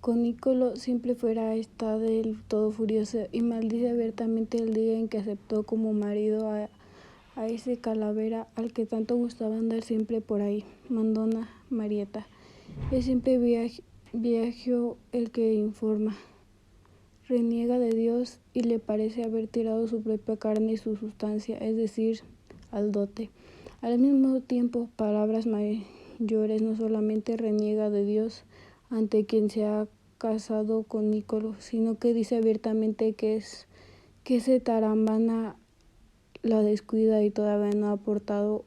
con Niccolò siempre fuera está del todo furioso y maldice abiertamente el día en que aceptó como marido a ese calavera al que tanto gustaba andar siempre por ahí, mandona Marieta. Es siempre Biagio el que informa, reniega de Dios y le parece haber tirado su propia carne y su sustancia, es decir, al dote. Al mismo tiempo, palabras mayores, no solamente reniega de Dios ante quien se ha casado con Niccolò, sino que dice abiertamente que ese tarambana la descuida y todavía no ha aportado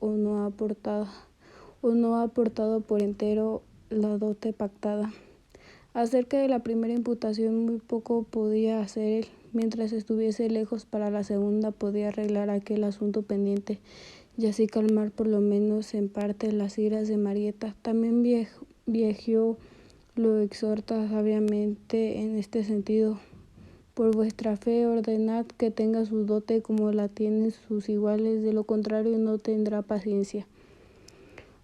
por entero la dote pactada. Acerca de la primera imputación muy poco podía hacer él. Mientras estuviese lejos, para la segunda podía arreglar aquel asunto pendiente y así calmar por lo menos en parte las iras de Marieta. También Biagio lo exhorta sabiamente en este sentido. Por vuestra fe ordenad que tenga su dote como la tienen sus iguales, de lo contrario no tendrá paciencia.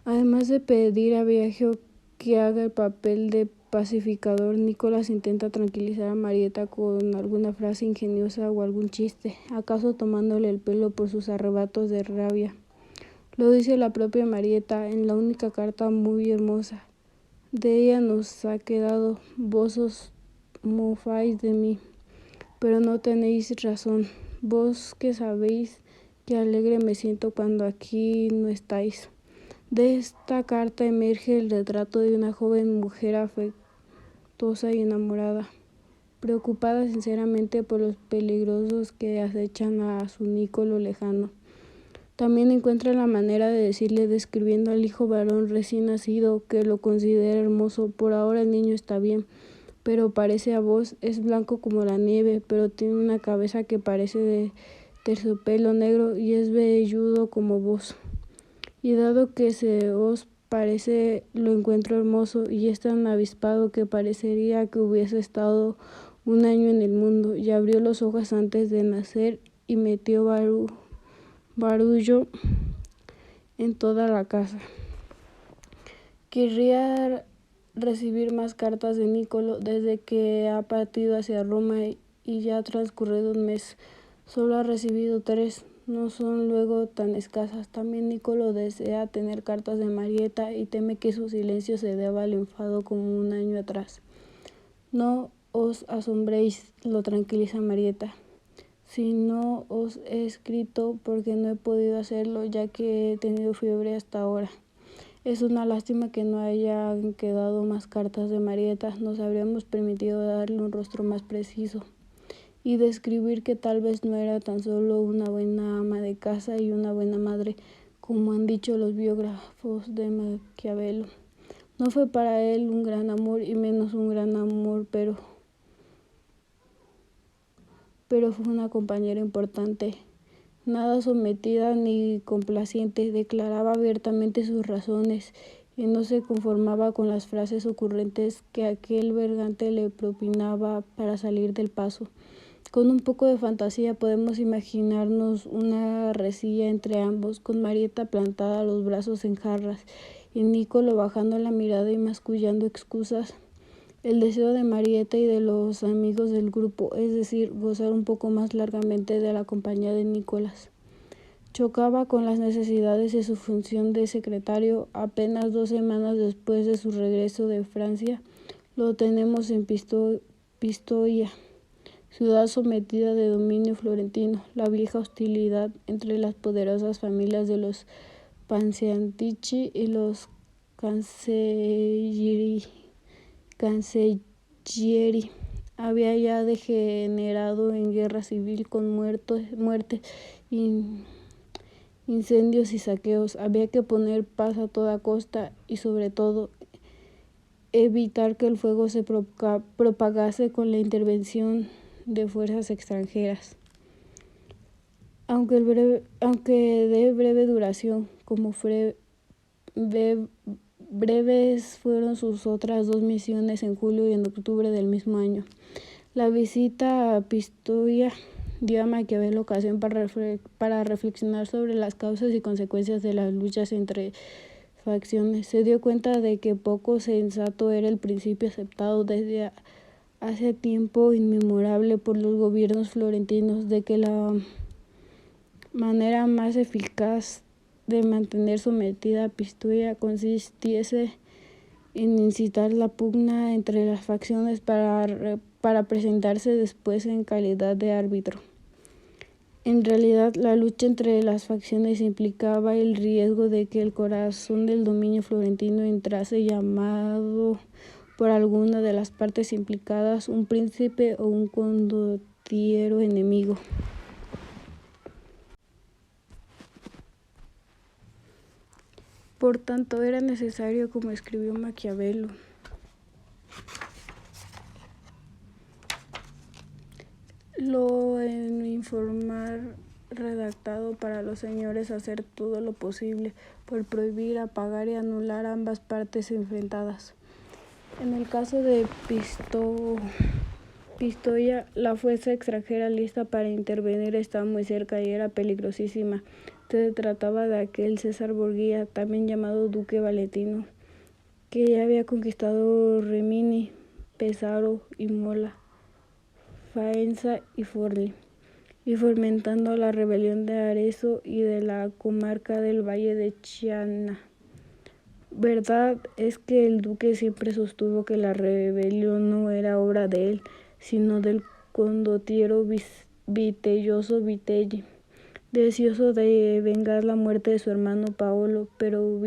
Además de pedir a Biagio que haga el papel de pacificador, Nicolás intenta tranquilizar a Marieta con alguna frase ingeniosa o algún chiste, acaso tomándole el pelo por sus arrebatos de rabia. Lo dice la propia Marieta en la única carta muy hermosa. De ella nos ha quedado, vos os mofáis de mí, pero no tenéis razón, vos que sabéis que alegre me siento cuando aquí no estáis. De esta carta emerge el retrato de una joven mujer afectuosa y enamorada, preocupada sinceramente por los peligrosos que acechan a su Niccolò lejano. También encuentra la manera de decirle, describiendo al hijo varón recién nacido, que lo considera hermoso. Por ahora el niño está bien, pero parece a vos, es blanco como la nieve, pero tiene una cabeza que parece de terciopelo negro y es velludo como vos. Y dado que se os parece, lo encuentro hermoso y es tan avispado que parecería que hubiese estado un año en el mundo. Y abrió los ojos antes de nacer y metió barullo en toda la casa. Querría recibir más cartas de Niccolò desde que ha partido hacia Roma y ya ha transcurrido un mes. Solo ha recibido 3. No son luego tan escasas. También Niccolò desea tener cartas de Marieta y teme que su silencio se deba al enfado como un año atrás. No os asombréis, lo tranquiliza Marieta. Si no os he escrito porque no he podido hacerlo, ya que he tenido fiebre hasta ahora. Es una lástima que no hayan quedado más cartas de Marieta. Nos habríamos permitido darle un rostro más preciso y describir que tal vez no era tan solo una buena ama de casa y una buena madre, como han dicho los biógrafos de Maquiavelo. No fue para él un gran amor y menos un gran amor, pero fue una compañera importante. Nada sometida ni complaciente, declaraba abiertamente sus razones y no se conformaba con las frases ocurrentes que aquel bergante le propinaba para salir del paso. Con un poco de fantasía podemos imaginarnos una recilla entre ambos, con Marieta plantada, los brazos en jarras, y Niccolò bajando la mirada y mascullando excusas. El deseo de Marieta y de los amigos del grupo, es decir, gozar un poco más largamente de la compañía de Nicolás, chocaba con las necesidades de su función de secretario. Apenas 2 semanas después de su regreso de Francia, lo tenemos en Pistoia, ciudad sometida de dominio florentino. La vieja hostilidad entre las poderosas familias de los Panciatichi y los Cancellieri había ya degenerado en guerra civil con muertes, incendios y saqueos. Había que poner paz a toda costa y sobre todo evitar que el fuego se propagase con la intervención de fuerzas extranjeras. Aunque de breve duración, como breves fueron sus otras 2 misiones en julio y en octubre del mismo año. La visita a Pistoia dio a Maquiavelo ocasión para reflexionar sobre las causas y consecuencias de las luchas entre facciones. Se dio cuenta de que poco sensato era el principio aceptado desde hace tiempo inmemorable por los gobiernos florentinos, de que la manera más eficaz de mantener sometida a Pistoia consistiese en incitar la pugna entre las facciones para presentarse después en calidad de árbitro. En realidad, la lucha entre las facciones implicaba el riesgo de que el corazón del dominio florentino entrase llamado por alguna de las partes implicadas un príncipe o un condottiero enemigo. Por tanto, era necesario, como escribió Maquiavelo, lo en informar redactado para los señores hacer todo lo posible por prohibir, apagar y anular ambas partes enfrentadas. En el caso de Pistoia, la fuerza extranjera lista para intervenir estaba muy cerca y era peligrosísima. Se trataba de aquel César Borgia, también llamado Duque Valentino, que ya había conquistado Rimini, Pesaro, Imola, Faenza y Forlì, y fomentando la rebelión de Arezzo y de la comarca del Valle de Chiana. Verdad es que el duque siempre sostuvo que la rebelión no era obra de él, sino del condottiero Vitelloso Vitelli, deseoso de vengar la muerte de su hermano Paolo, pero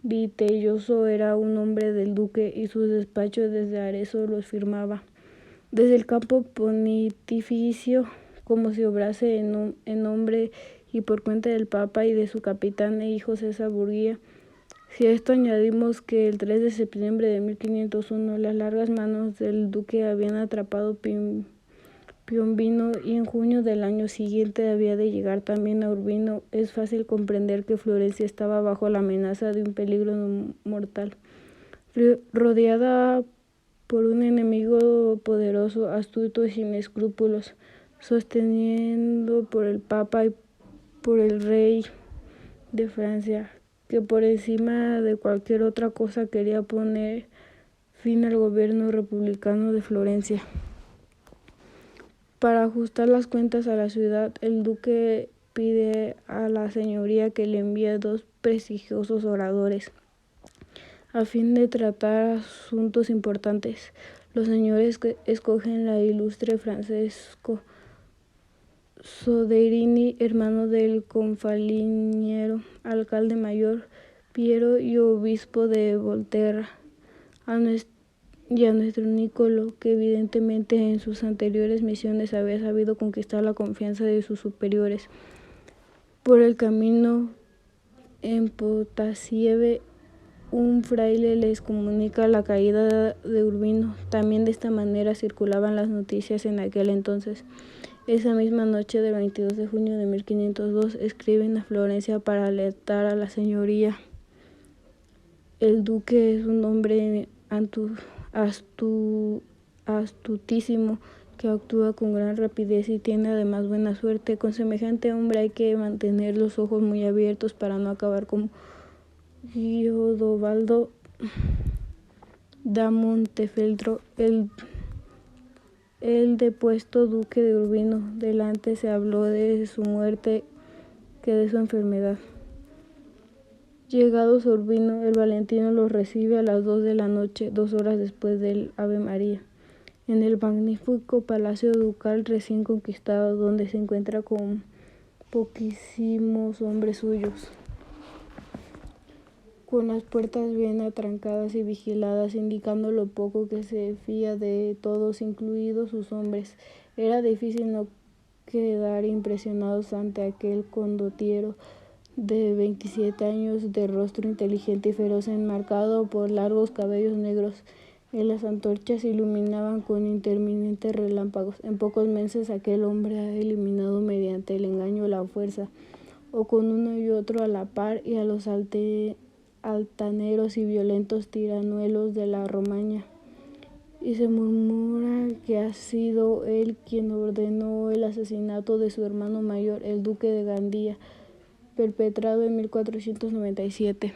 Vitelloso era un hombre del duque y sus despachos desde Arezzo los firmaba. Desde el campo pontificio, como si obrase en nombre y por cuenta del Papa y de su capitán e hijo César Borgia. Si a esto añadimos que el 3 de septiembre de 1501 las largas manos del duque habían atrapado Piombino y en junio del año siguiente había de llegar también a Urbino, es fácil comprender que Florencia estaba bajo la amenaza de un peligro mortal. Rodeada por un enemigo poderoso, astuto y sin escrúpulos, sosteniendo por el Papa y por el rey de Francia, que por encima de cualquier otra cosa quería poner fin al gobierno republicano de Florencia. Para ajustar las cuentas a la ciudad, el duque pide a la señoría que le envíe 2 prestigiosos oradores a fin de tratar asuntos importantes. Los señores escogen al ilustre Francesco Soderini, hermano del confaliniero, alcalde mayor Piero y obispo de Volterra, y a nuestro Niccolò, que evidentemente en sus anteriores misiones había sabido conquistar la confianza de sus superiores. Por el camino en Potasieve, un fraile les comunica la caída de Urbino. También de esta manera circulaban las noticias en aquel entonces. Esa misma noche del 22 de junio de 1502 escriben a Florencia para alertar a la señoría. El duque es un hombre astutísimo, que actúa con gran rapidez y tiene además buena suerte. Con semejante hombre hay que mantener los ojos muy abiertos para no acabar como Guidobaldo da Montefeltro, el depuesto duque de Urbino. Delante se habló de su muerte que de su enfermedad. Llegados a Urbino, el Valentino los recibe a las 2 de la noche, 2 horas después del Ave María, en el magnífico palacio ducal recién conquistado, donde se encuentra con poquísimos hombres suyos, con las puertas bien atrancadas y vigiladas, indicando lo poco que se fía de todos, incluidos sus hombres. Era difícil no quedar impresionados ante aquel condottiero de 27 años, de rostro inteligente y feroz, enmarcado por largos cabellos negros. En las antorchas iluminaban con intermitentes relámpagos. En pocos meses aquel hombre ha eliminado mediante el engaño la fuerza, o con uno y otro a la par, y a los altaneros y violentos tiranuelos de la Romaña. Y se murmura que ha sido él quien ordenó el asesinato de su hermano mayor, el duque de Gandía, perpetrado en 1497.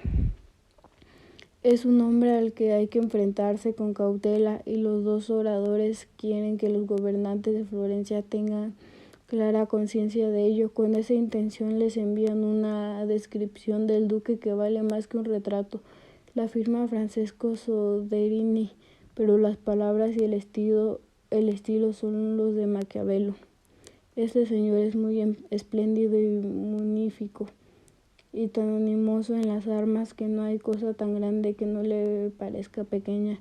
Es un hombre al que hay que enfrentarse con cautela, y los dos oradores quieren que los gobernantes de Florencia tengan clara conciencia de ello. Con esa intención les envían una descripción del duque que vale más que un retrato. La firma Francesco Soderini, pero las palabras y el estilo son los de Maquiavelo. Este señor es muy espléndido y magnífico, y tan animoso en las armas que no hay cosa tan grande que no le parezca pequeña,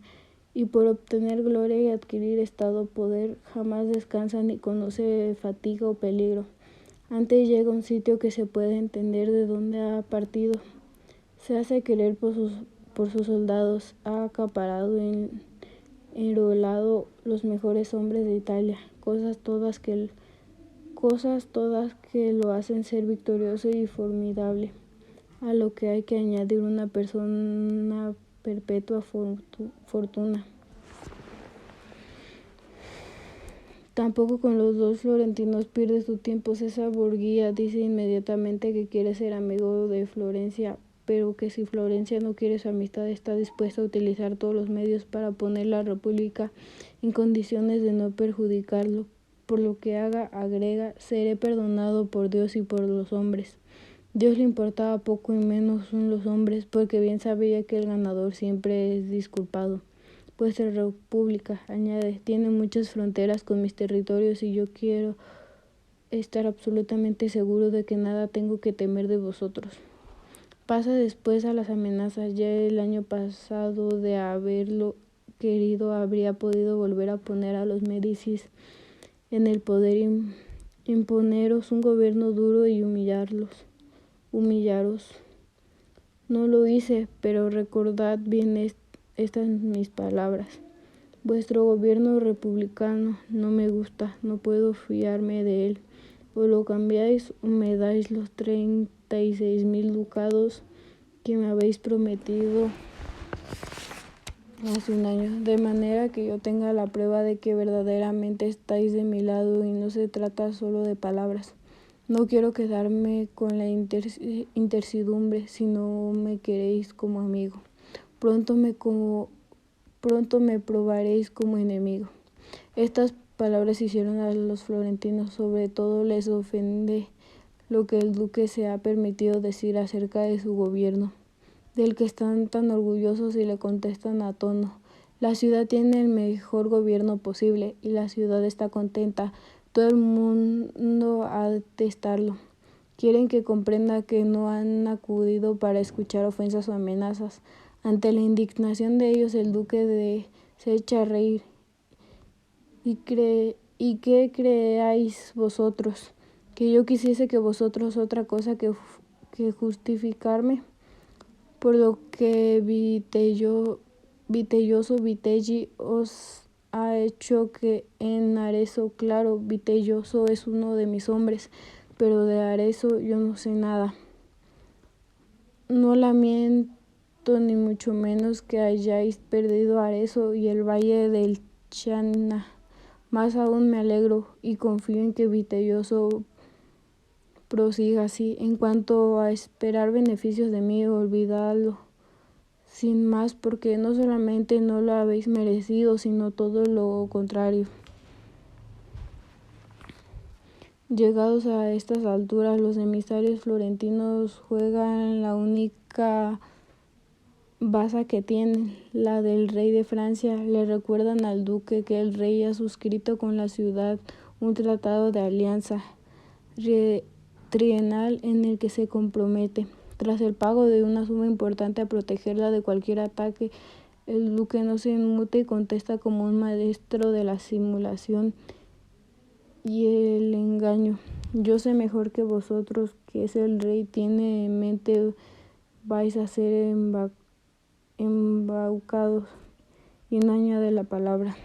y por obtener gloria y adquirir estado poder jamás descansa ni conoce fatiga o peligro. Antes llega a un sitio que se puede entender de dónde ha partido. Se hace querer por sus soldados, ha acaparado y enrolado los mejores hombres de Italia, cosas todas que lo hacen ser victorioso y formidable, a lo que hay que añadir una persona perpetua fortuna. Tampoco con los dos florentinos pierde su tiempo. César Borgia dice inmediatamente que quiere ser amigo de Florencia, pero que si Florencia no quiere su amistad, está dispuesto a utilizar todos los medios para poner la república en condiciones de no perjudicarlo. Por lo que haga, agrega, seré perdonado por Dios y por los hombres. Dios le importaba poco y menos los hombres, porque bien sabía que el ganador siempre es disculpado. Pues la república, añade, tiene muchas fronteras con mis territorios, y yo quiero estar absolutamente seguro de que nada tengo que temer de vosotros. Pasa después a las amenazas. Ya el año pasado, de haberlo querido, habría podido volver a poner a los Médicis en el poder, imponeros un gobierno duro y humillaros. No lo hice, pero recordad bien estas mis palabras. Vuestro gobierno republicano no me gusta, no puedo fiarme de él. O lo cambiáis o me dais los 36,000 ducados que me habéis prometido hace un año, de manera que yo tenga la prueba de que verdaderamente estáis de mi lado y no se trata solo de palabras. No quiero quedarme con la incertidumbre, si no me queréis como amigo. Pronto me probaréis como enemigo. Estas palabras hicieron a los florentinos, sobre todo les ofende lo que el duque se ha permitido decir acerca de su gobierno, del que están tan orgullosos, y le contestan a tono. La ciudad tiene el mejor gobierno posible, y la ciudad está contenta. Todo el mundo ha de estarlo. Quieren que comprenda que no han acudido para escuchar ofensas o amenazas. Ante la indignación de ellos, el duque se echa a reír. ¿Y qué creáis vosotros? ¿Que yo quisiese que vosotros otra cosa que justificarme? Por lo que Vitelloso Vitelli os ha hecho que en Arezzo, claro, Vitelloso es uno de mis hombres, pero de Arezzo yo no sé nada. No lamento ni mucho menos que hayáis perdido Arezzo y el valle del Chiana. Más aún me alegro y confío en que Vitelloso prosiga así. En cuanto a esperar beneficios de mí, olvidadlo sin más, porque no solamente no lo habéis merecido, sino todo lo contrario. Llegados a estas alturas, los emisarios florentinos juegan la única baza que tienen, la del rey de Francia. Le recuerdan al duque que el rey ha suscrito con la ciudad un tratado de alianza trienal en el que se compromete, tras el pago de una suma importante, a protegerla de cualquier ataque. El duque no se inmuta y contesta como un maestro de la simulación y el engaño. Yo sé mejor que vosotros que es el rey tiene en mente, vais a ser embaucados, y no añade la palabra.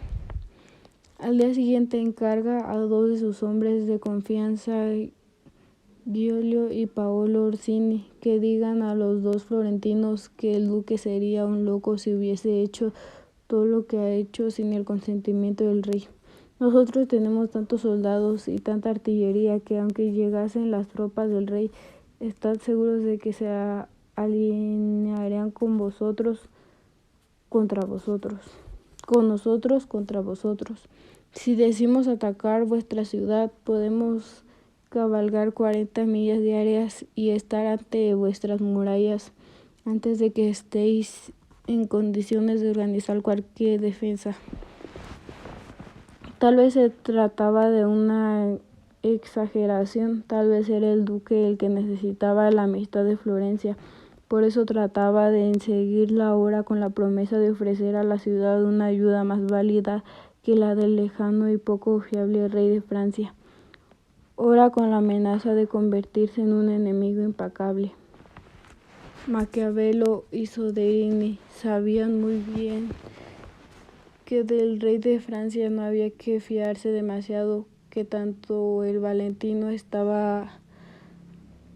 Al día siguiente encarga a dos de sus hombres de confianza, Giulio y Paolo Orsini, que digan a los dos florentinos que el duque sería un loco si hubiese hecho todo lo que ha hecho sin el consentimiento del rey. Nosotros tenemos tantos soldados y tanta artillería que, aunque llegasen las tropas del rey, estad seguros de que se alinearían con vosotros contra vosotros, con nosotros contra vosotros. Si decimos atacar vuestra ciudad, podemos cabalgar 40 millas diarias y estar ante vuestras murallas antes de que estéis en condiciones de organizar cualquier defensa. Tal vez se trataba de una exageración, tal vez era el duque el que necesitaba la amistad de Florencia, por eso trataba de seguirla ahora con la promesa de ofrecer a la ciudad una ayuda más válida que la del lejano y poco fiable rey de Francia, ahora con la amenaza de convertirse en un enemigo implacable. Maquiavelo y Soderini sabían muy bien que del rey de Francia no había que fiarse demasiado, que tanto el Valentino estaba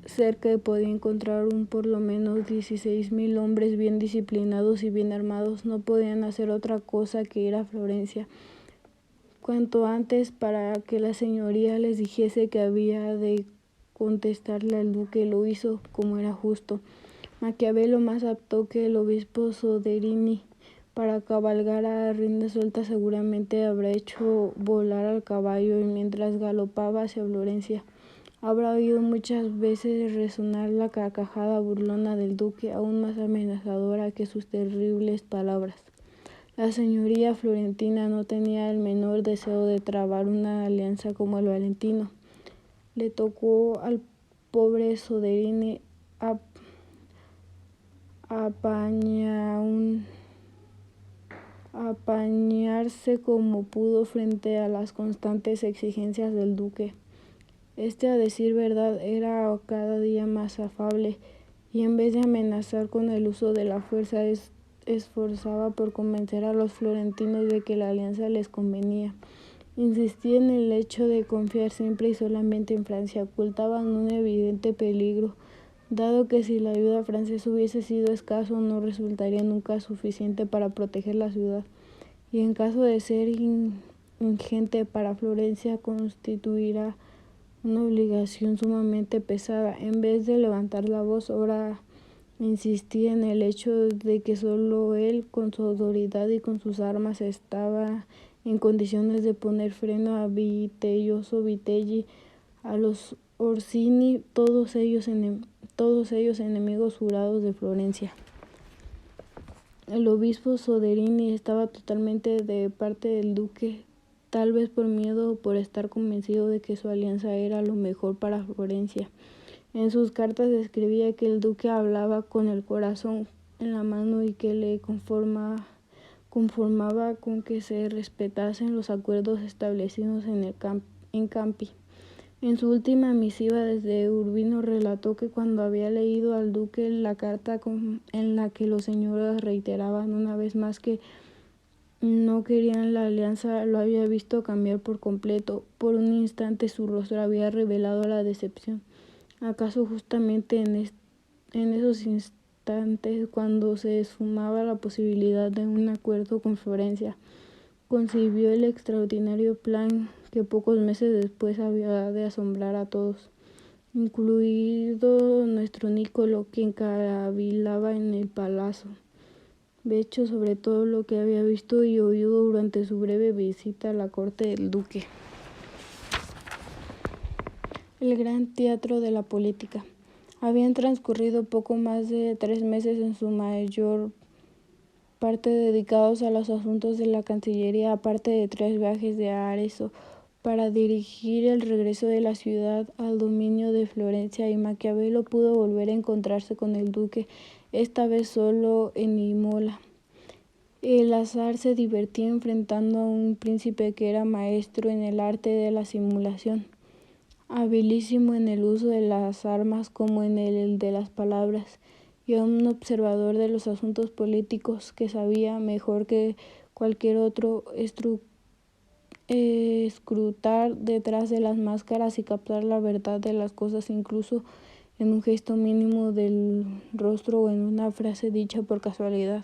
cerca y podía encontrar por lo menos 16,000 hombres bien disciplinados y bien armados. No podían hacer otra cosa que ir a Florencia cuanto antes para que la señoría les dijese que había de contestarle al duque. Lo hizo como era justo. Maquiavelo, más apto que el obispo Soderini para cabalgar a rienda suelta, seguramente habrá hecho volar al caballo y mientras galopaba hacia Florencia habrá oído muchas veces resonar la carcajada burlona del duque, aún más amenazadora que sus terribles palabras. La señoría florentina no tenía el menor deseo de trabar una alianza como el Valentino. Le tocó al pobre Soderini apañarse como pudo frente a las constantes exigencias del duque. A decir verdad, era cada día más afable y en vez de amenazar con el uso de la fuerza, esforzaba por convencer a los florentinos de que la alianza les convenía. Insistía en el hecho de confiar siempre y solamente en Francia. Ocultaban un evidente peligro, dado que si la ayuda francesa hubiese sido escaso, no resultaría nunca suficiente para proteger la ciudad, y en caso de ser ingente para Florencia, constituirá una obligación sumamente pesada. En vez de levantar la voz, ahora insistía en el hecho de que solo él, con su autoridad y con sus armas, estaba en condiciones de poner freno a Vitellozzo Vitelli, a los Orsini, todos ellos enemigos jurados de Florencia. El obispo Soderini estaba totalmente de parte del duque, tal vez por miedo o por estar convencido de que su alianza era lo mejor para Florencia. En sus cartas escribía que el duque hablaba con el corazón en la mano y que le conformaba con que se respetasen los acuerdos establecidos en Campi. En su última misiva desde Urbino relató que cuando había leído al duque la carta en la que los señores reiteraban una vez más que no querían la alianza, lo había visto cambiar por completo. Por un instante su rostro había revelado la decepción. ¿Acaso justamente en esos instantes, cuando se esfumaba la posibilidad de un acuerdo con Florencia, concibió el extraordinario plan que pocos meses después había de asombrar a todos, incluido nuestro Niccolò, quien cavilaba en el palacio, hecho sobre todo lo que había visto y oído durante su breve visita a la corte del duque? El gran teatro de la política. Habían transcurrido poco más de 3 meses, en su mayor parte dedicados a los asuntos de la Cancillería, aparte de 3 viajes de Arezzo para dirigir el regreso de la ciudad al dominio de Florencia, y Maquiavelo pudo volver a encontrarse con el duque, esta vez solo en Imola. El azar se divertía enfrentando a un príncipe que era maestro en el arte de la simulación, habilísimo en el uso de las armas como en el de las palabras, y a un observador de los asuntos políticos que sabía, mejor que cualquier otro, escrutar detrás de las máscaras y captar la verdad de las cosas, incluso en un gesto mínimo del rostro o en una frase dicha por casualidad.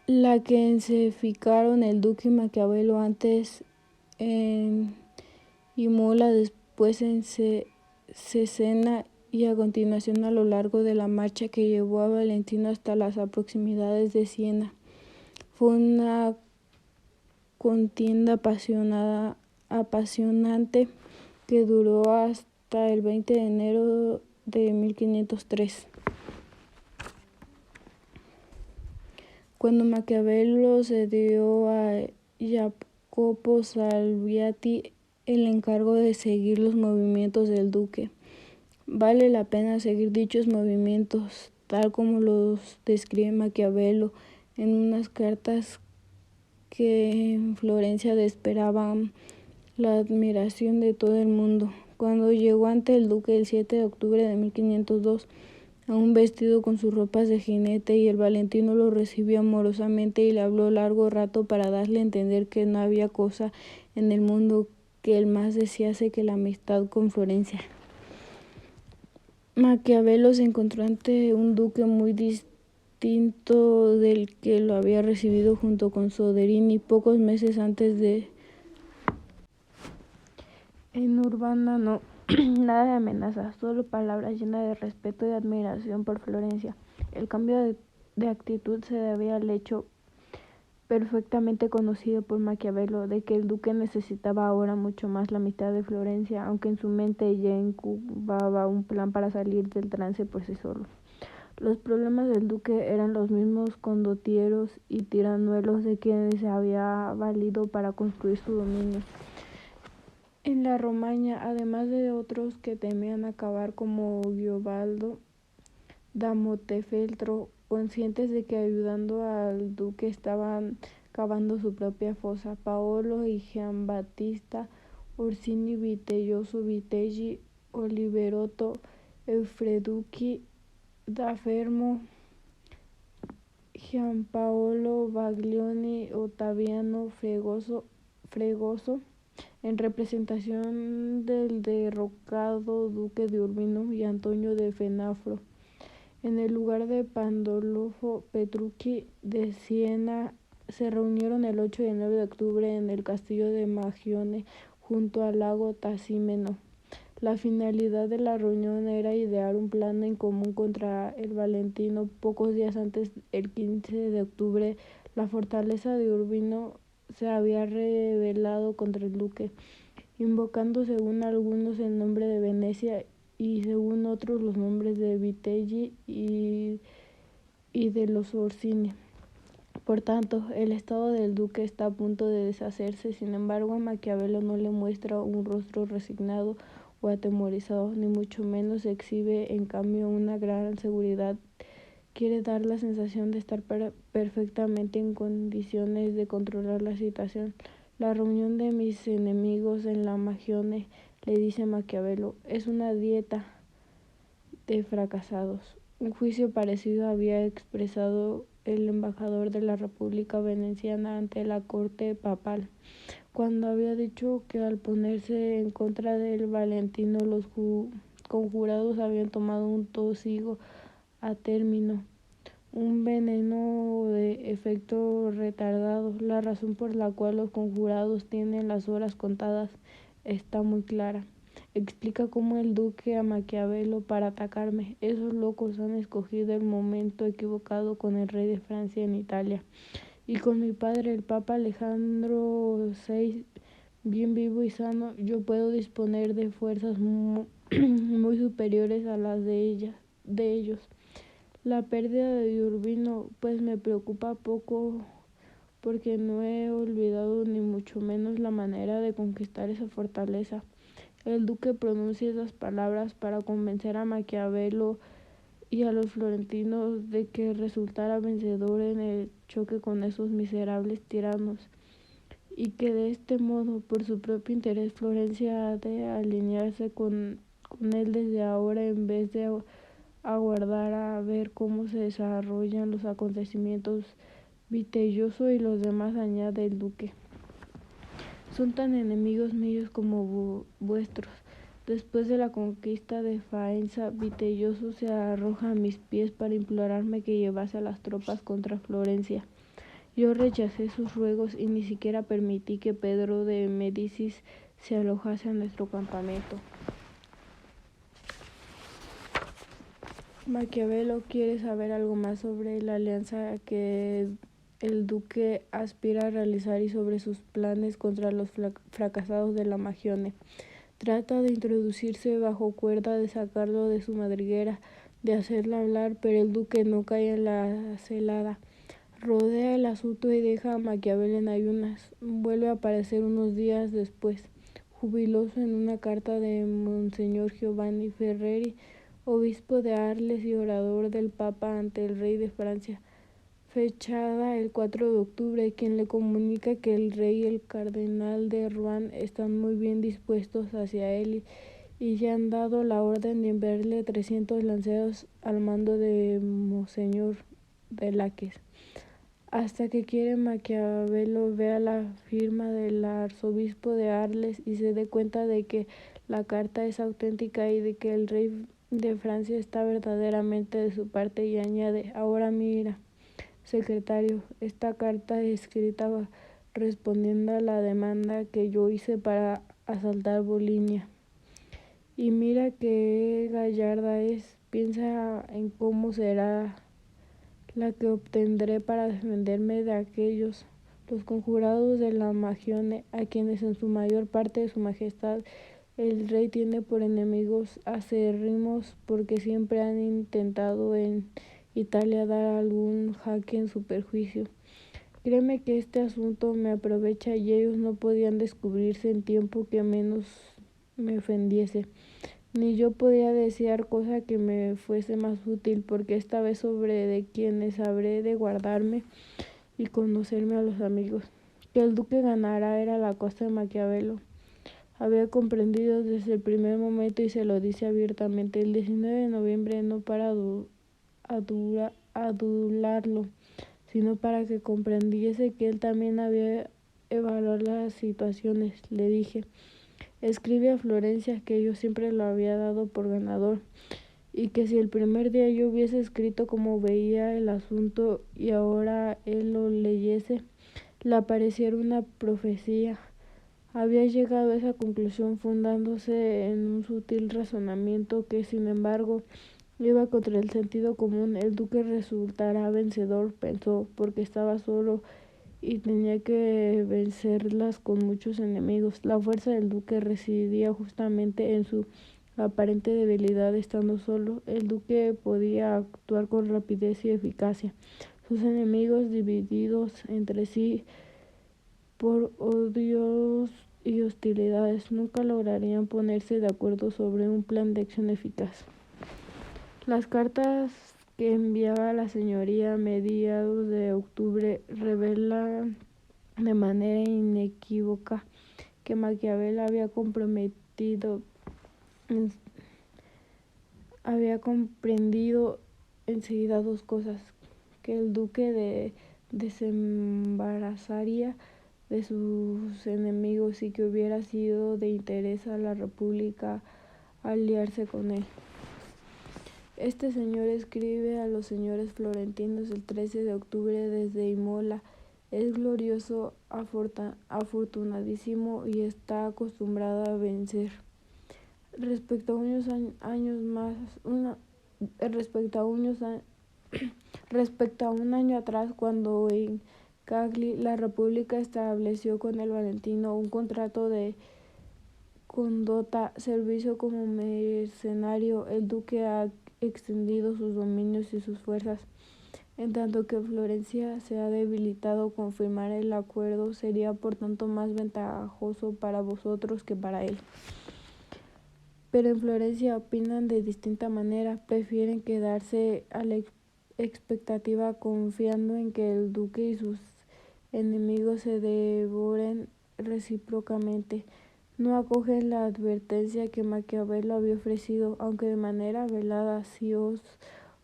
La que enseficaron el duque y Maquiavelo antes en Imola, después en Cesena y a continuación a lo largo de la marcha que llevó a Valentino hasta las proximidades de Siena. Fue una contienda apasionante que duró hasta el 20 de enero de 1503. Cuando Maquiavelo cedió a Jacopo Salviati el encargo de seguir los movimientos del duque. Vale la pena seguir dichos movimientos, tal como los describe Maquiavelo en unas cartas que en Florencia esperaban la admiración de todo el mundo. Cuando llegó ante el duque el 7 de octubre de 1502, aún vestido con sus ropas de jinete, y el Valentino lo recibió amorosamente y le habló largo rato para darle a entender que no había cosa en el mundo que él más desease que la amistad con Florencia. Maquiavelo se encontró ante un duque muy distinto del que lo había recibido junto con Soderini pocos meses antes de... En Urbana no, nada de amenaza, solo palabras llenas de respeto y admiración por Florencia. El cambio de actitud se debía al hecho perfectamente conocido por Maquiavelo de que el duque necesitaba ahora mucho más la amistad de Florencia, aunque en su mente ya incubaba un plan para salir del trance por sí solo. Los problemas del duque eran los mismos condotieros y tiranuelos de quienes se había valido para construir su dominio en la Romaña, además de otros que temían acabar como Guiobaldo da Montefeltro, conscientes de que ayudando al duque estaban cavando su propia fosa. Paolo y Giambattista Orsini, Vitelloso Vitelli, Oliverotto, Eufreducci da Fermo, Giampaolo Baglioni, Ottaviano Fregoso, en representación del derrocado duque de Urbino, y Antonio de Fenafro, en el lugar de Pandolfo Petrucci de Siena, se reunieron el 8 y el 9 de octubre en el castillo de Magione, junto al lago Tasimeno. La finalidad de la reunión era idear un plan en común contra el Valentino. Pocos días antes, el 15 de octubre, la fortaleza de Urbino se había rebelado contra el duque, invocando según algunos el nombre de Venecia y según otros los nombres de Vitelli y de los Orsini. Por tanto, el estado del duque está a punto de deshacerse. Sin embargo, a Maquiavelo no le muestra un rostro resignado o atemorizado, ni mucho menos exhibe en cambio una gran seguridad. Quiere dar la sensación de estar perfectamente en condiciones de controlar la situación. La reunión de mis enemigos en la Magione, le dice Maquiavelo, es una dieta de fracasados. Un juicio parecido había expresado el embajador de la República Veneciana ante la corte papal, cuando había dicho que al ponerse en contra del Valentino los conjurados habían tomado un tosigo a término, un veneno de efecto retardado. La razón por la cual los conjurados tienen las horas contadas está muy clara. Explica cómo el duque a Maquiavelo para atacarme. Esos locos han escogido el momento equivocado con el rey de Francia en Italia y con mi padre, el Papa Alejandro VI, bien vivo y sano. Yo puedo disponer de fuerzas muy superiores a las de ellos. La pérdida de Urbino pues me preocupa poco, porque no he olvidado ni mucho menos la manera de conquistar esa fortaleza. El duque pronuncia esas palabras para convencer a Maquiavelo y a los florentinos de que resultara vencedor en el choque con esos miserables tiranos, y que de este modo, por su propio interés, Florencia ha de alinearse con él desde ahora, en vez de aguardar a ver cómo se desarrollan los acontecimientos. Vitelloso y los demás, añade el duque, son tan enemigos míos como vuestros. Después de la conquista de Faenza, Vitelloso se arroja a mis pies para implorarme que llevase a las tropas contra Florencia. Yo rechacé sus ruegos y ni siquiera permití que Pedro de Médicis se alojase a nuestro campamento. Maquiavelo quiere saber algo más sobre la alianza que el duque aspira a realizar y sobre sus planes contra los fracasados de la Magione. Trata de introducirse bajo cuerda, de sacarlo de su madriguera, de hacerlo hablar, pero el duque no cae en la celada. Rodea el asunto y deja a Maquiavelo en ayunas. Vuelve a aparecer unos días después, jubiloso, en una carta de Monseñor Giovanni Ferreri, obispo de Arles y orador del Papa ante el rey de Francia, fechada el 4 de octubre, quien le comunica que el rey y el cardenal de Rouen están muy bien dispuestos hacia él y ya han dado la orden de enviarle 300 lanceros al mando de Monseñor de Laques. Hasta que quiere Maquiavelo vea la firma del arzobispo de Arles y se dé cuenta de que la carta es auténtica y de que el rey de Francia está verdaderamente de su parte, y añade: ahora mira, secretario, esta carta escrita respondiendo a la demanda que yo hice para asaltar Bolinia. Y mira qué gallarda es, piensa en cómo será la que obtendré para defenderme de aquellos, los conjurados de la Magione, a quienes en su mayor parte de su majestad el rey tiene por enemigos acérrimos, porque siempre han intentado en Italia dar algún jaque en su perjuicio. Créeme que este asunto me aprovecha y ellos no podían descubrirse en tiempo que menos me ofendiese. Ni yo podía desear cosa que me fuese más útil, porque esta vez sobre de quienes habré de guardarme y conocerme a los amigos. Que el duque ganara era la cosa de Maquiavelo. Había comprendido desde el primer momento y se lo dice abiertamente. El 19 de noviembre no para adularlo, sino para que comprendiese que él también había evaluar las situaciones. Le dije: escribe a Florencia que yo siempre lo había dado por ganador, y que si el primer día yo hubiese escrito como veía el asunto y ahora él lo leyese, le pareciera una profecía. Había llegado a esa conclusión fundándose en un sutil razonamiento que, sin embargo, iba contra el sentido común. El duque resultará vencedor, pensó, porque estaba solo y tenía que vencerlas con muchos enemigos. La fuerza del duque residía justamente en su aparente debilidad. Estando solo, el duque podía actuar con rapidez y eficacia. Sus enemigos, divididos entre sí por odios y hostilidades, nunca lograrían ponerse de acuerdo sobre un plan de acción eficaz. Las cartas que enviaba la señoría a mediados de octubre revelan de manera inequívoca que Maquiavelo había comprendido enseguida dos cosas: que el duque desembarazaría de sus enemigos y que hubiera sido de interés a la República aliarse con él. Este señor escribe a los señores florentinos el 13 de octubre desde Imola. Es glorioso, afortunadísimo y está acostumbrado a vencer. Respecto a unos respecto a un año atrás, cuando en Cagli la República estableció con el Valentino un contrato de condota, servicio como mercenario, el duque ha extendido sus dominios y sus fuerzas. En tanto que Florencia se ha debilitado, confirmar el acuerdo sería por tanto más ventajoso para vosotros que para él. Pero en Florencia opinan de distinta manera, prefieren quedarse a la expectativa, confiando en que el duque y sus enemigos se devoren recíprocamente. No acogen la advertencia que Maquiavelo había ofrecido, aunque de manera velada. Si os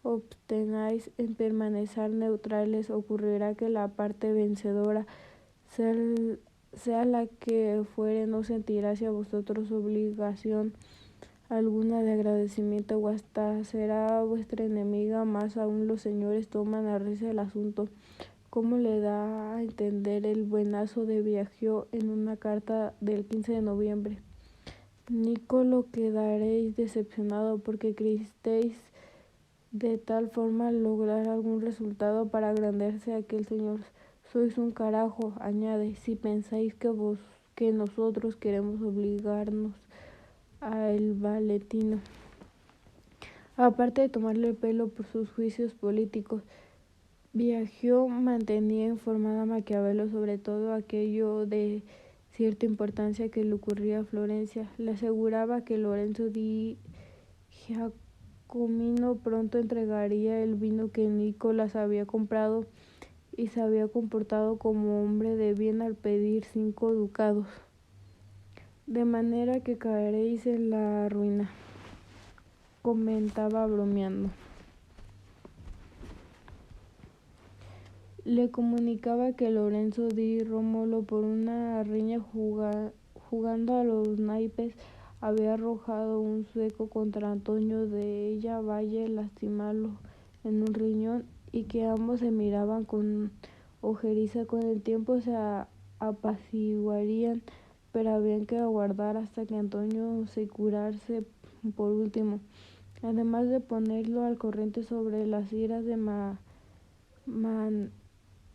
obstináis en permanecer neutrales, ocurrirá que la parte vencedora, sea la que fuere, no sentirá hacia vosotros obligación alguna de agradecimiento, o hasta será vuestra enemiga. Más aún, los señores toman a risa el asunto, como le da a entender el buenazo de Biagio en una carta del 15 de noviembre. Nicolo, quedaréis decepcionado porque creísteis de tal forma lograr algún resultado para agrandarse a aquel señor. Sois un carajo, añade, si pensáis que nosotros queremos obligarnos a el Valentino. Aparte de tomarle el pelo por sus juicios políticos, Biagio mantenía informada a Maquiavelo sobre todo aquello de cierta importancia que le ocurría a Florencia. Le aseguraba que Lorenzo di Giacomino pronto entregaría el vino que Nicolás había comprado y se había comportado como hombre de bien al pedir 5 ducados. De manera que caeréis en la ruina, comentaba bromeando. Le comunicaba que Lorenzo di Rómulo, por una riña jugando a los naipes, había arrojado un sueco contra Antonio de ella Valle, lastimarlo en un riñón, y que ambos se miraban con ojeriza. Con el tiempo se apaciguarían, pero habían que aguardar hasta que Antonio se curase por último, además de ponerlo al corriente sobre las iras de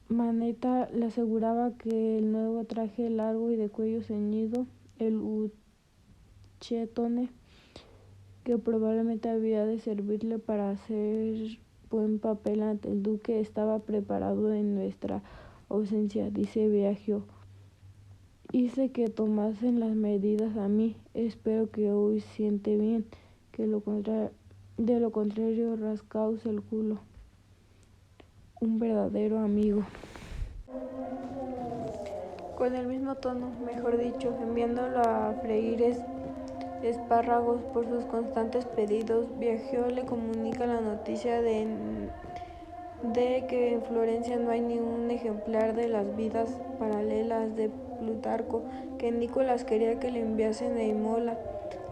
Manetta. Le aseguraba que el nuevo traje largo y de cuello ceñido, el uchetone, que probablemente había de servirle para hacer buen papel ante el duque, estaba preparado en nuestra ausencia. Dice Biagio: hice que tomasen las medidas a mí, espero que hoy siente bien, que de lo contrario rascaos el culo. Un verdadero amigo. Con el mismo tono, mejor dicho, enviándolo a freír espárragos por sus constantes pedidos, Biagio le comunica la noticia de que en Florencia no hay ni un ejemplar de las vidas paralelas de Plutarco, que Nicolás quería que le enviasen a Imola.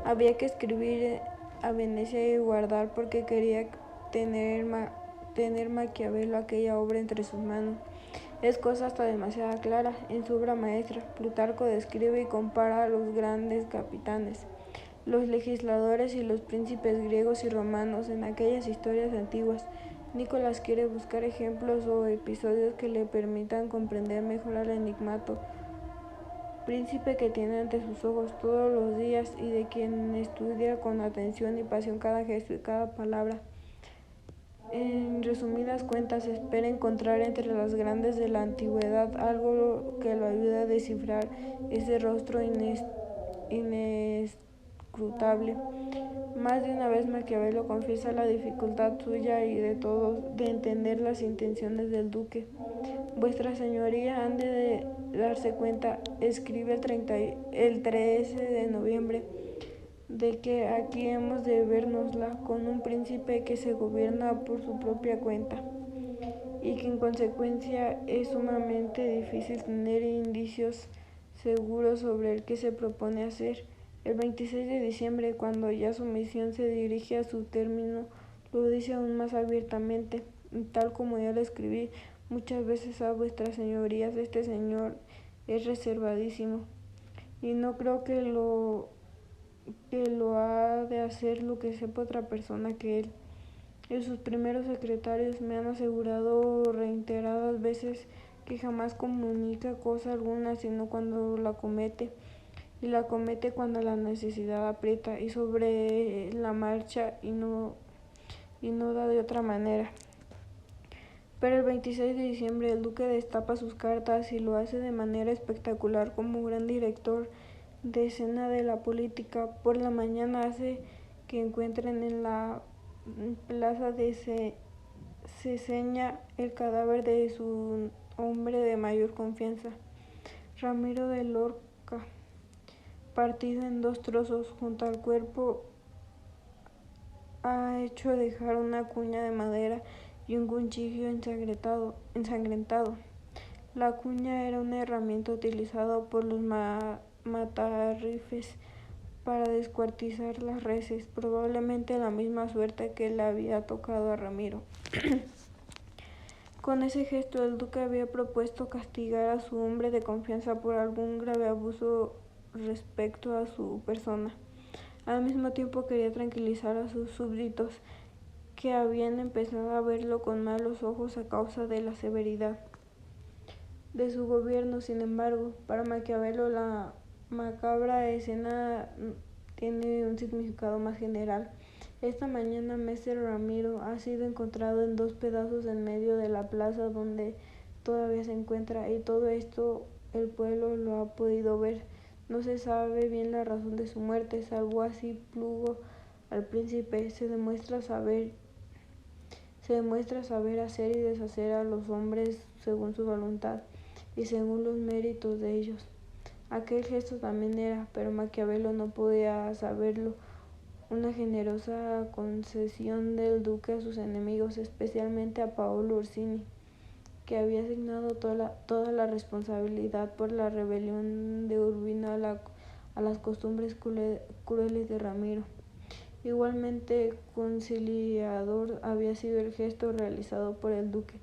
Había que escribir a Venecia y guardar, porque quería tener Maquiavelo aquella obra entre sus manos. Es cosa hasta demasiado clara. En su obra maestra, Plutarco describe y compara a los grandes capitanes, los legisladores y los príncipes griegos y romanos en aquellas historias antiguas. Nicolás quiere buscar ejemplos o episodios que le permitan comprender mejor al enigmático príncipe que tiene ante sus ojos todos los días y de quien estudia con atención y pasión cada gesto y cada palabra. En resumidas cuentas, espera encontrar entre las grandes de la antigüedad algo que lo ayude a descifrar ese rostro inescrutable. Más de una vez Maquiavelo confiesa la dificultad suya y de todos de entender las intenciones del duque. Vuestra señoría han de darse cuenta, escribe el 13 de noviembre, de que aquí hemos de vernosla con un príncipe que se gobierna por su propia cuenta, y que en consecuencia es sumamente difícil tener indicios seguros sobre el que se propone hacer. El 26 de diciembre, cuando ya su misión se dirige a su término, lo dice aún más abiertamente, tal como ya lo escribí muchas veces a vuestras señorías: este señor es reservadísimo, y no creo que lo ha de hacer lo que sepa otra persona que él. Y sus primeros secretarios me han asegurado reiteradas veces que jamás comunica cosa alguna sino cuando la comete, y la comete cuando la necesidad aprieta y sobre la marcha, y no da de otra manera. Pero el 26 de diciembre el duque destapa sus cartas y lo hace de manera espectacular como gran director de escena de la política. Por la mañana hace que encuentren en la plaza de Seseña el cadáver de su hombre de mayor confianza, Ramiro de Lorca, partido en 2 trozos. Junto al cuerpo ha hecho dejar una cuña de madera y un cuchillo ensangrentado. La cuña era una herramienta utilizada por los matarrifes para descuartizar las reses, probablemente la misma suerte que le había tocado a Ramiro. Con ese gesto el duque había propuesto castigar a su hombre de confianza por algún grave abuso respecto a su persona. Al mismo tiempo quería tranquilizar a sus súbditos, que habían empezado a verlo con malos ojos a causa de la severidad de su gobierno. Sin embargo, para Maquiavelo la macabra escena tiene un significado más general. Esta mañana Messer Ramiro ha sido encontrado en 2 pedazos en medio de la plaza donde todavía se encuentra, y todo esto el pueblo lo ha podido ver. No se sabe bien la razón de su muerte, salvo así Plugo al príncipe. Se demuestra saber hacer y deshacer a los hombres según su voluntad y según los méritos de ellos. Aquel gesto también era, pero Maquiavelo no podía saberlo, una generosa concesión del duque a sus enemigos, especialmente a Paolo Orsini, que había asignado toda la responsabilidad por la rebelión de Urbino a las costumbres crueles de Ramiro. Igualmente conciliador había sido el gesto realizado por el duque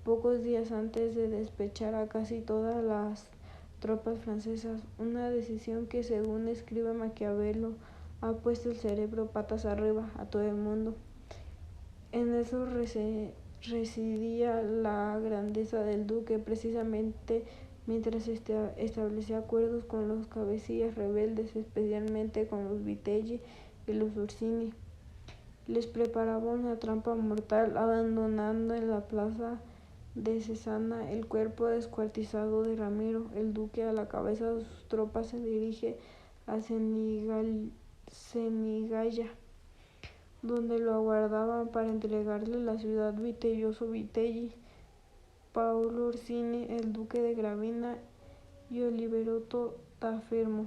pocos días antes de despechar a casi todas las tropas francesas, una decisión que, según escribe Maquiavelo, ha puesto el cerebro patas arriba a todo el mundo. En eso residía la grandeza del duque, precisamente mientras establecía acuerdos con los cabecillas rebeldes, especialmente con los Vitelli y los Orsini. Les preparaba una trampa mortal, abandonando en la plaza de Cesana el cuerpo descuartizado de Ramiro. El duque, a la cabeza de sus tropas, se dirige a Senigallia, donde lo aguardaban para entregarle la ciudad Vitellozzo Vitelli, Paolo Orsini, el duque de Gravina y Oliverotto da Fermo.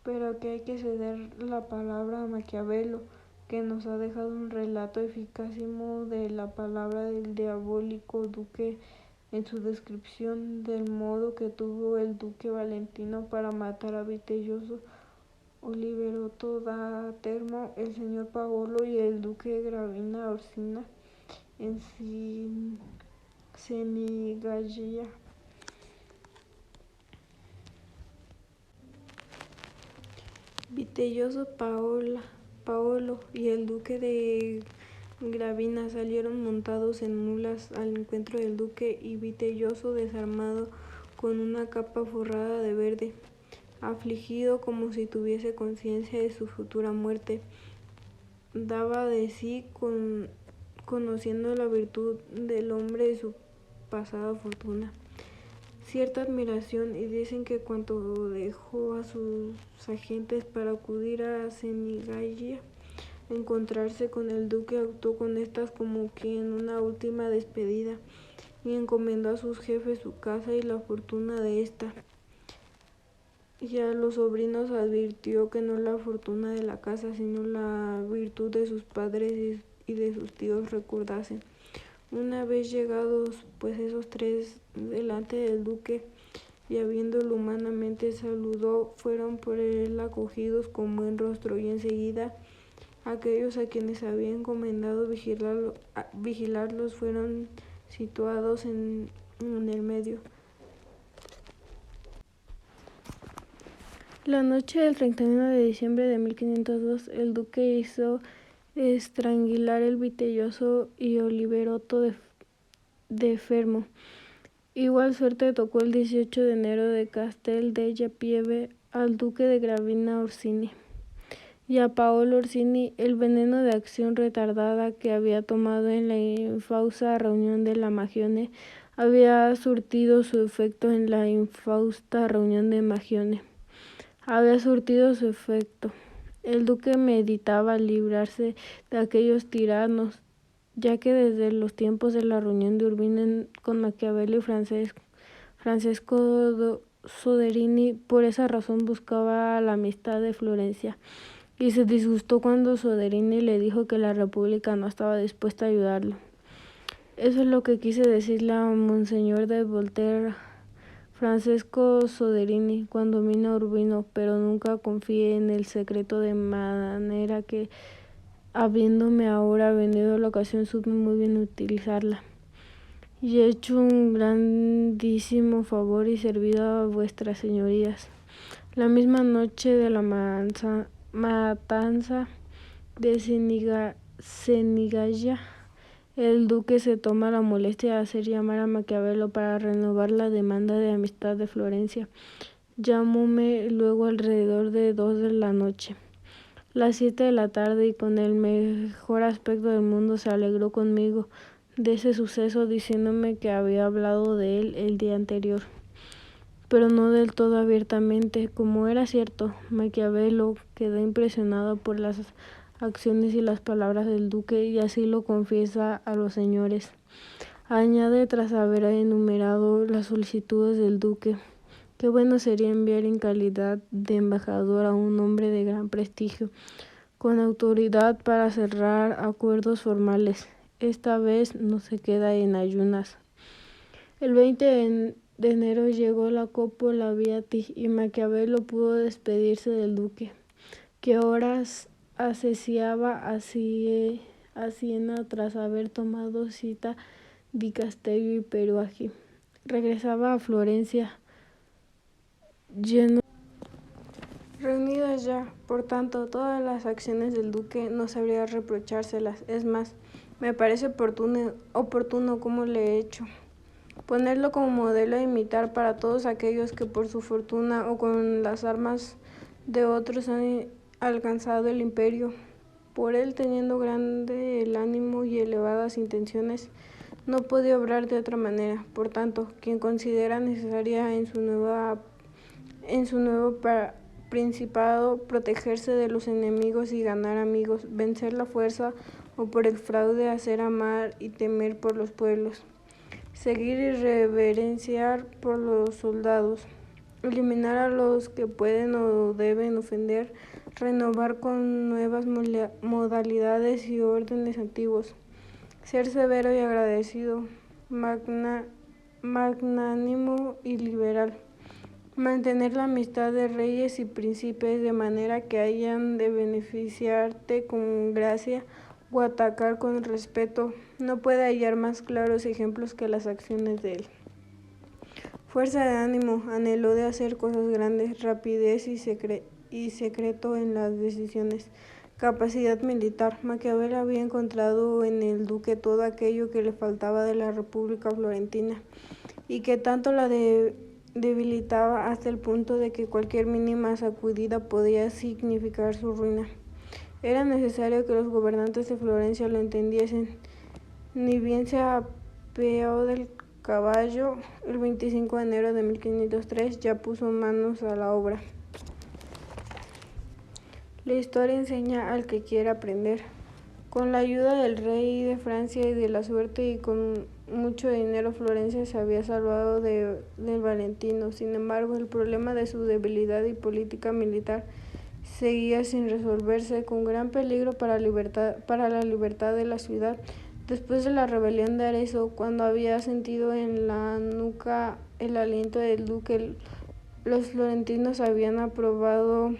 Pero que hay que ceder la palabra a Maquiavelo, que nos ha dejado un relato eficacísimo de la palabra del diabólico duque en su descripción del modo que tuvo el duque Valentino para matar a Vitellozzo, Oliverotto da Termo, el señor Paolo y el duque Gravina Orsina en Senigallia. Vitellozzo, Paolo y el duque de Gravina salieron montados en mulas al encuentro del duque, y Vitellozzo, desarmado con una capa forrada de verde, afligido como si tuviese conciencia de su futura muerte, daba de sí conociendo la virtud del hombre y su pasada fortuna cierta admiración, y dicen que cuando dejó a sus agentes para acudir a Senigallia a encontrarse con el duque, actuó con estas como que en una última despedida, y encomendó a sus jefes su casa y la fortuna de ésta, y a los sobrinos advirtió que no la fortuna de la casa, sino la virtud de sus padres y de sus tíos recordasen. Una vez llegados pues esos 3 delante del duque, y habiéndolo humanamente saludó, fueron por él acogidos con buen rostro, y enseguida aquellos a quienes había encomendado vigilarlos fueron situados en el medio. La noche del 31 de diciembre de 1502, el duque hizo estrangular el Vitellozzo y Oliverotto de Fermo. Igual suerte tocó el 18 de enero de Castel della Pieve al duque de Gravina Orsini y a Paolo Orsini. El veneno de acción retardada que había tomado en la infausta reunión de la Magione había surtido su efecto en la infausta reunión de Magione. El duque meditaba librarse de aquellos tiranos, ya que desde los tiempos de la reunión de Urbino con Maquiavelo y Francesco Soderini, por esa razón buscaba la amistad de Florencia, y se disgustó cuando Soderini le dijo que la República no estaba dispuesta a ayudarlo. Eso es lo que quise decirle a Monseñor de Volterra, Francesco Soderini, cuando vino a Urbino, pero nunca confié en el secreto, de manera que, habiéndome ahora venido la ocasión, supe muy bien utilizarla, y he hecho un grandísimo favor y servido a vuestras señorías. La misma noche de la matanza de Senigallia, el duque se toma la molestia de hacer llamar a Maquiavelo para renovar la demanda de amistad de Florencia. Llamóme luego alrededor de 2 de la noche, las 7 de la tarde, y con el mejor aspecto del mundo se alegró conmigo de ese suceso, diciéndome que había hablado de él el día anterior, pero no del todo abiertamente, como era cierto. Maquiavelo quedó impresionado por las acciones y las palabras del duque, y así lo confiesa a los señores. Añade, tras haber enumerado las solicitudes del duque: qué bueno sería enviar en calidad de embajador a un hombre de gran prestigio, con autoridad para cerrar acuerdos formales. Esta vez no se queda en ayunas. El 20 de enero llegó la Coppola Beati y Maquiavelo pudo despedirse del duque, que horas aseciaba a Siena tras haber tomado cita di Castello y Peruagi. Regresaba a Florencia lleno. Reunidas ya, por tanto, todas las acciones del duque, no sabría reprochárselas. Es más, me parece oportuno como le he hecho, ponerlo como modelo a imitar para todos aquellos que por su fortuna o con las armas de otros han alcanzado el imperio. Por él, teniendo grande el ánimo y elevadas intenciones, no podía obrar de otra manera. Por tanto, quien considera necesaria en su nuevo principado protegerse de los enemigos y ganar amigos, vencer la fuerza o por el fraude, hacer amar y temer por los pueblos, seguir y reverenciar por los soldados, eliminar a los que pueden o deben ofender, renovar con nuevas modalidades y órdenes antiguos, ser severo y agradecido, magnánimo y liberal, mantener la amistad de reyes y príncipes de manera que hayan de beneficiarte con gracia o atacar con respeto. No puede hallar más claros ejemplos que las acciones de él. Fuerza de ánimo, anhelo de hacer cosas grandes, rapidez y secreto en las decisiones, capacidad militar. Maquiavelo había encontrado en el duque todo aquello que le faltaba de la República Florentina y que tanto la debilitaba, hasta el punto de que cualquier mínima sacudida podía significar su ruina. Era necesario que los gobernantes de Florencia lo entendiesen. Ni bien se apeó del caballo, el 25 de enero de 1503, ya puso manos a la obra. La historia enseña al que quiera aprender. Con la ayuda del rey de Francia y de la suerte, y con mucho dinero, Florencia se había salvado del Valentino. Sin embargo, el problema de su debilidad y política militar seguía sin resolverse, con gran peligro para la libertad de la ciudad. Después de la rebelión de Arezzo, cuando había sentido en la nuca el aliento del duque, los florentinos habían aprobado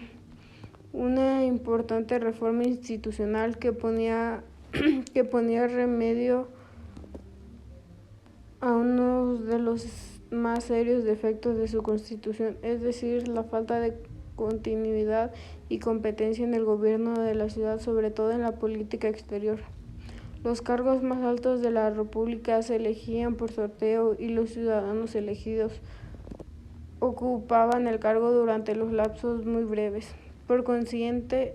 una importante reforma institucional que ponía remedio a uno de los más serios defectos de su constitución, es decir, la falta de continuidad y competencia en el gobierno de la ciudad, sobre todo en la política exterior. Los cargos más altos de la República se elegían por sorteo y los ciudadanos elegidos ocupaban el cargo durante los lapsos muy breves. Por consiguiente,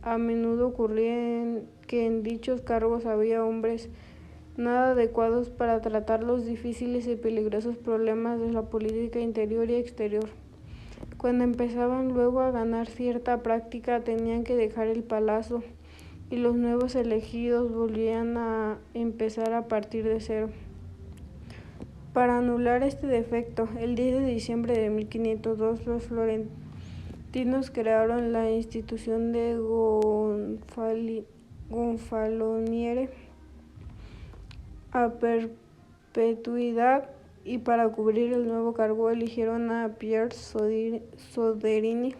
a menudo ocurría que en dichos cargos había hombres nada adecuados para tratar los difíciles y peligrosos problemas de la política interior y exterior. Cuando empezaban luego a ganar cierta práctica, tenían que dejar el palacio, y los nuevos elegidos volvían a empezar a partir de cero. Para anular este defecto, el 10 de diciembre de 1502, los florentinos crearon la institución de gonfaloniere a perpetuidad, y para cubrir el nuevo cargo eligieron a Pierre Soderini,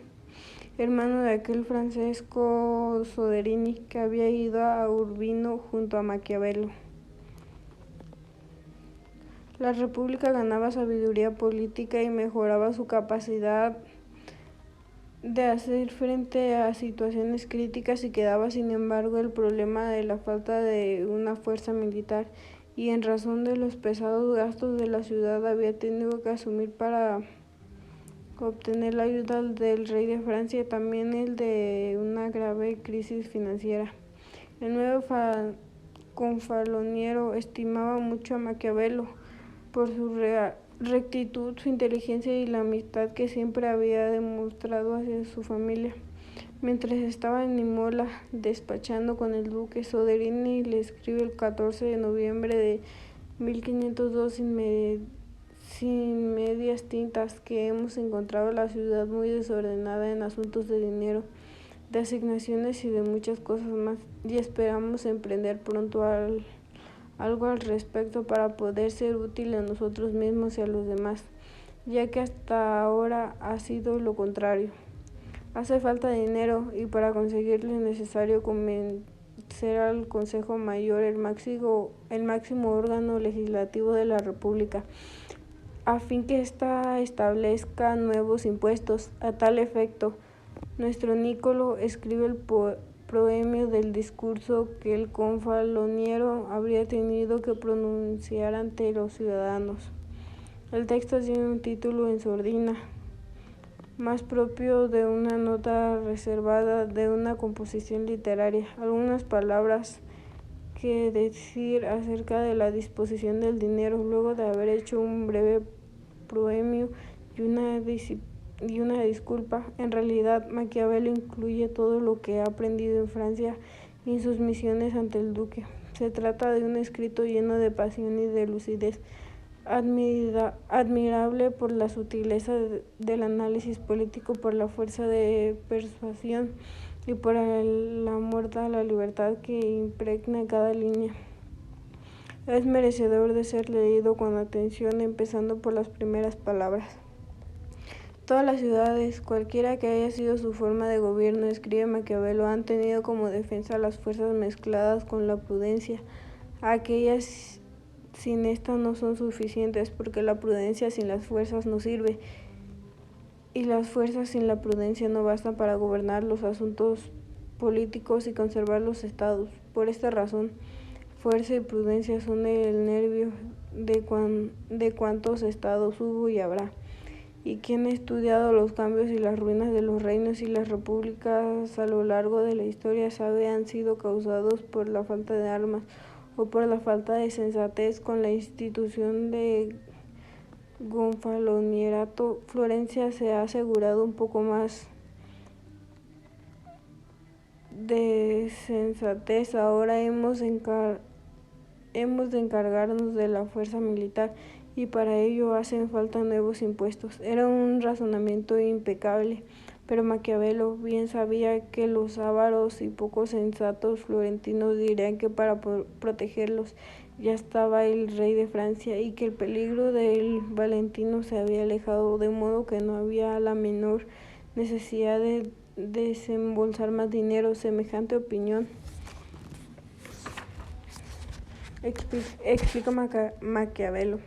hermano de aquel Francesco Soderini que había ido a Urbino junto a Maquiavelo. La República ganaba sabiduría política y mejoraba su capacidad de hacer frente a situaciones críticas y quedaba sin embargo el problema de la falta de una fuerza militar y en razón de los pesados gastos de la ciudad había tenido que asumir para obtener la ayuda del rey de Francia, también el de una grave crisis financiera. El nuevo confaloniero estimaba mucho a Maquiavelo por su rectitud, su inteligencia y la amistad que siempre había demostrado hacia su familia. Mientras estaba en Imola despachando con el duque, Soderini le escribe el 14 de noviembre de 1502 sin medias tintas que hemos encontrado la ciudad muy desordenada en asuntos de dinero, de asignaciones y de muchas cosas más, y esperamos emprender pronto algo al respecto para poder ser útil a nosotros mismos y a los demás, ya que hasta ahora ha sido lo contrario. Hace falta dinero y para conseguirlo es necesario convencer al Consejo Mayor, el máximo órgano legislativo de la República, a fin que ésta establezca nuevos impuestos. A tal efecto, nuestro Nicolo escribe el proemio del discurso que el confaloniero habría tenido que pronunciar ante los ciudadanos. El texto tiene un título en sordina, más propio de una nota reservada de una composición literaria. Algunas palabras que decir acerca de la disposición del dinero. Luego de haber hecho un breve proemio y una disculpa, en realidad Maquiavelo incluye todo lo que ha aprendido en Francia y en sus misiones ante el duque. Se trata de un escrito lleno de pasión y de lucidez, admirable por la sutileza del análisis político, por la fuerza de persuasión y por el amor a la libertad que impregna cada línea. Es merecedor de ser leído con atención, empezando por las primeras palabras. Todas las ciudades, cualquiera que haya sido su forma de gobierno, escribe Maquiavelo, han tenido como defensa las fuerzas mezcladas con la prudencia. Aquellas sin esta no son suficientes, porque la prudencia sin las fuerzas no sirve, y las fuerzas sin la prudencia no bastan para gobernar los asuntos políticos y conservar los estados. Por esta razón, fuerza y prudencia son el nervio de cuantos estados hubo y habrá. Y quien ha estudiado los cambios y las ruinas de los reinos y las repúblicas a lo largo de la historia sabe han sido causados por la falta de armas o por la falta de sensatez. Con la institución de gonfalonierato, Florencia se ha asegurado un poco más de sensatez. Ahora hemos de encargarnos de la fuerza militar y para ello hacen falta nuevos impuestos. Era un razonamiento impecable, pero Maquiavelo bien sabía que los ávaros y poco sensatos florentinos dirían que para protegerlos ya estaba el rey de Francia y que el peligro del Valentino se había alejado, de modo que no había la menor necesidad de desembolsar más dinero. Semejante opinión explica Maquiavelo,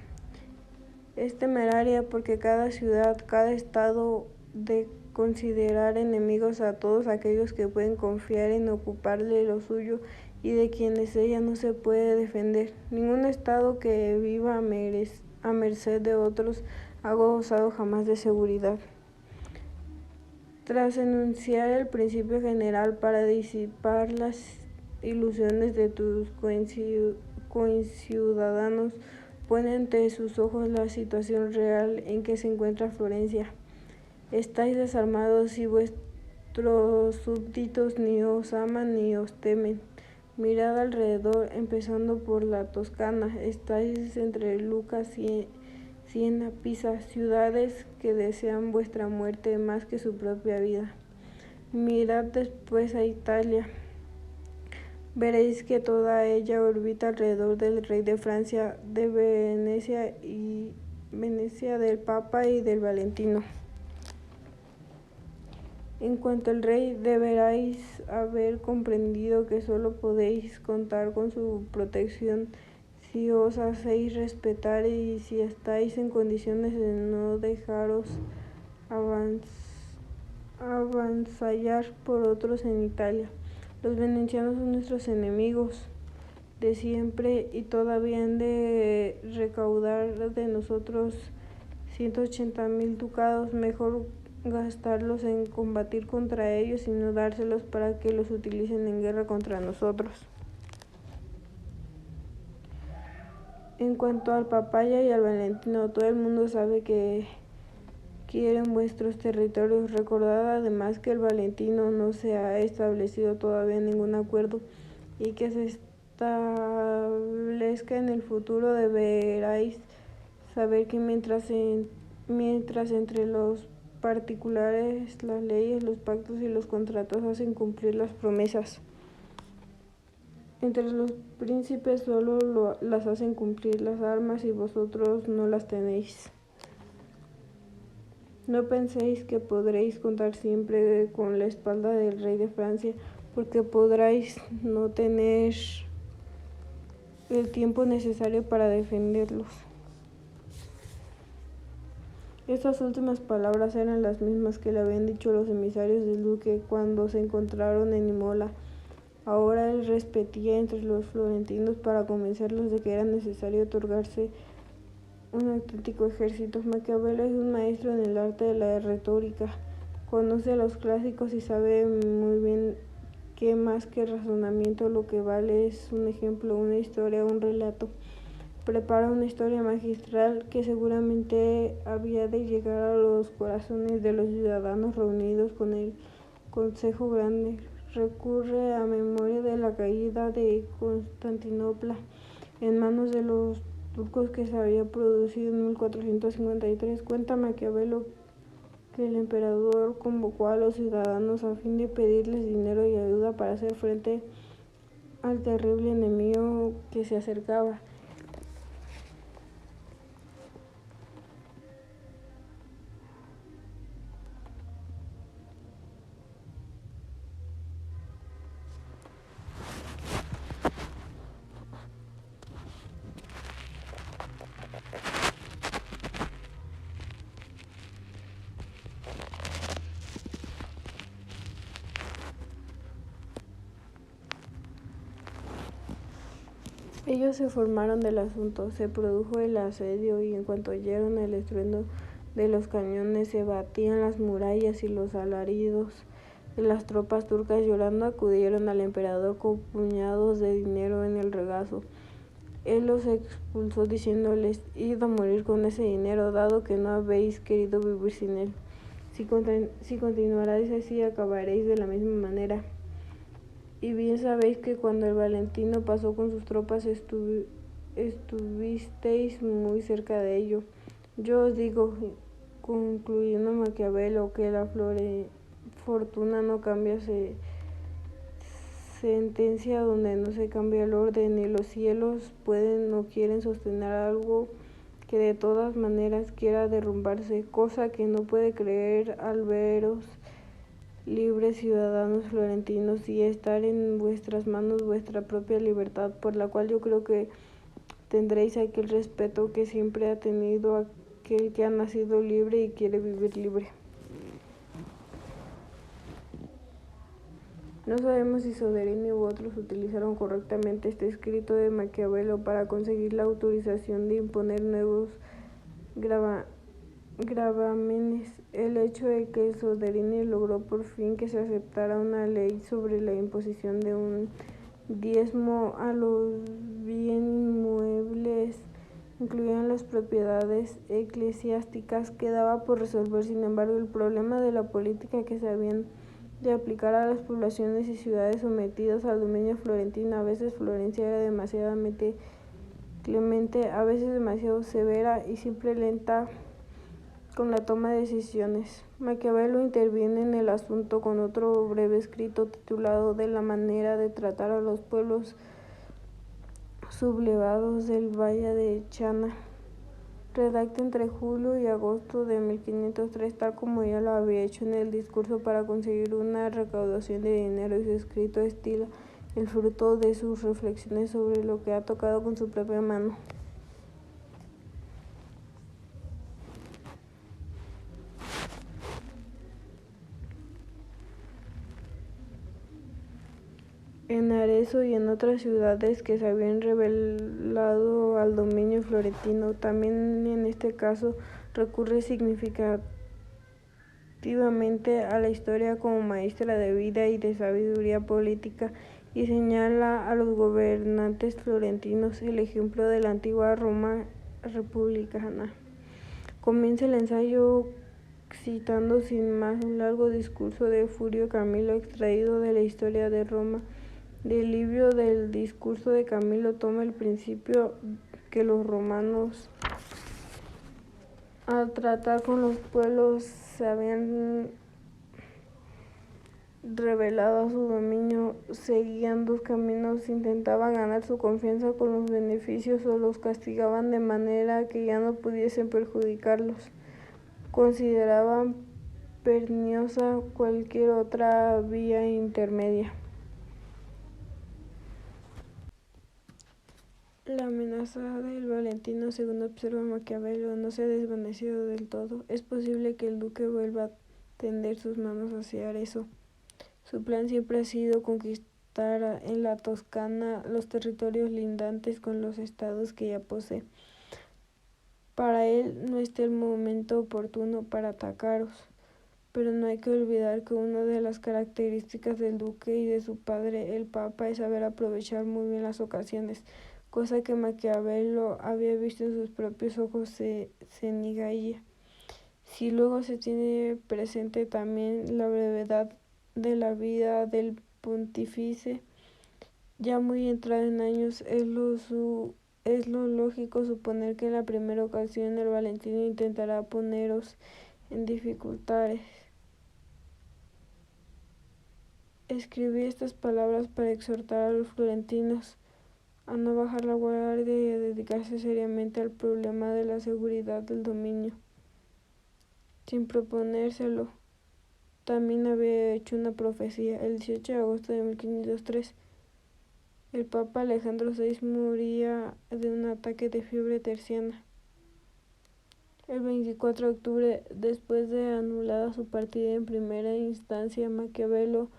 es temeraria porque cada ciudad, cada estado de considerar enemigos a todos aquellos que pueden confiar en ocuparle lo suyo y de quienes ella no se puede defender. Ningún estado que viva a merced de otros ha gozado jamás de seguridad. Tras enunciar el principio general para disipar las ilusiones de tus conciudadanos, pone ante sus ojos la situación real en que se encuentra Florencia. Estáis desarmados y vuestros súbditos ni os aman ni os temen. Mirad alrededor, empezando por la Toscana. Estáis entre Lucca, Siena, Pisa, ciudades que desean vuestra muerte más que su propia vida. Mirad después a Italia. Veréis que toda ella orbita alrededor del rey de Francia, de Venecia, del Papa y del Valentino. En cuanto al rey, deberáis haber comprendido que solo podéis contar con su protección si os hacéis respetar y si estáis en condiciones de no dejaros avasallar por otros en Italia. Los venecianos son nuestros enemigos de siempre y todavía han de recaudar de nosotros 180.000 ducados. Mejor gastarlos en combatir contra ellos y no dárselos para que los utilicen en guerra contra nosotros. En cuanto al Papaya y al Valentino, todo el mundo sabe que quieren vuestros territorios. Recordad además que el Valentino no se ha establecido todavía ningún acuerdo y que se establezca en el futuro. Deberáis saber que mientras entre los particulares las leyes, los pactos y los contratos hacen cumplir las promesas, entre los príncipes solo las hacen cumplir las armas y vosotros no las tenéis. No penséis que podréis contar siempre con la espalda del rey de Francia, porque podréis no tener el tiempo necesario para defenderlos. Estas últimas palabras eran las mismas que le habían dicho los emisarios del duque cuando se encontraron en Imola. Ahora él repetía entre los florentinos para convencerlos de que era necesario otorgarse un auténtico ejército. Maquiavelo es un maestro en el arte de la retórica, conoce a los clásicos y sabe muy bien que más que razonamiento lo que vale es un ejemplo, una historia, un relato. Prepara una historia magistral que seguramente había de llegar a los corazones de los ciudadanos reunidos con el Consejo Grande. Recurre a memoria de la caída de Constantinopla en manos de los turcos que se había producido en 1453. Cuenta Maquiavelo que el emperador convocó a los ciudadanos a fin de pedirles dinero y ayuda para hacer frente al terrible enemigo que se acercaba. Ellos se informaron del asunto, se produjo el asedio y en cuanto oyeron el estruendo de los cañones se batían las murallas y los alaridos de las tropas turcas, llorando acudieron al emperador con puñados de dinero en el regazo. Él los expulsó diciéndoles: id a morir con ese dinero, dado que no habéis querido vivir sin él. Si continuarais así, acabaréis de la misma manera. Y bien sabéis que cuando el Valentino pasó con sus tropas estuvisteis muy cerca de ello. Yo os digo, concluyendo Maquiavelo, que la fortuna no cambia sentencia donde no se cambia el orden, y los cielos pueden o quieren sostener algo que de todas maneras quiera derrumbarse, cosa que no puede creer al veros libres ciudadanos florentinos y estar en vuestras manos vuestra propia libertad, por la cual yo creo que tendréis aquel respeto que siempre ha tenido aquel que ha nacido libre y quiere vivir libre. No sabemos si Soderini u otros utilizaron correctamente este escrito de Maquiavelo para conseguir la autorización de imponer nuevos gravámenes. El hecho de que Soderini logró por fin que se aceptara una ley sobre la imposición de un diezmo a los bienes inmuebles, incluían las propiedades eclesiásticas, quedaba por resolver. Sin embargo, el problema de la política que se habían de aplicar a las poblaciones y ciudades sometidas al dominio florentino. A veces Florencia era demasiadamente clemente, a veces demasiado severa y siempre lenta con la toma de decisiones. Maquiavelo interviene en el asunto con otro breve escrito titulado De la manera de tratar a los pueblos sublevados del Valle de Chana. Redacta entre julio y agosto de 1503, tal como ya lo había hecho en el discurso para conseguir una recaudación de dinero, y su escrito estila el fruto de sus reflexiones sobre lo que ha tocado con su propia mano. en Arezzo y en otras ciudades que se habían rebelado al dominio florentino. También en este caso recurre significativamente a la historia como maestra de vida y de sabiduría política, y señala a los gobernantes florentinos el ejemplo de la antigua Roma republicana. Comienza el ensayo citando sin más un largo discurso de Furio Camilo extraído de la historia de Roma. Del libro del discurso de Camilo toma el principio que los romanos, al tratar con los pueblos, se habían rebelado a su dominio, seguían dos caminos: intentaban ganar su confianza con los beneficios o los castigaban de manera que ya no pudiesen perjudicarlos. Consideraban perniciosa cualquier otra vía intermedia. La amenaza del Valentino, según observa Maquiavelo, no se ha desvanecido del todo. Es posible que el duque vuelva a tender sus manos hacia Arezzo. Su plan siempre ha sido conquistar en la Toscana los territorios lindantes con los estados que ya posee. Para él no está el momento oportuno para atacaros, pero no hay que olvidar que una de las características del duque y de su padre, el papa, es saber aprovechar muy bien las ocasiones, cosa que Maquiavelo había visto en sus propios ojos Senigallia. Si luego se tiene presente también la brevedad de la vida del pontífice, ya muy entrado en años, es lo lógico suponer que en la primera ocasión el Valentino intentará poneros en dificultades. Escribí estas palabras para exhortar a los florentinos a no bajar la guardia y a dedicarse seriamente al problema de la seguridad del dominio. Sin proponérselo, también había hecho una profecía. El 18 de agosto de 1503, el Papa Alejandro VI moría de un ataque de fiebre terciana. El 24 de octubre, después de anulada su partida en primera instancia, Maquiavelo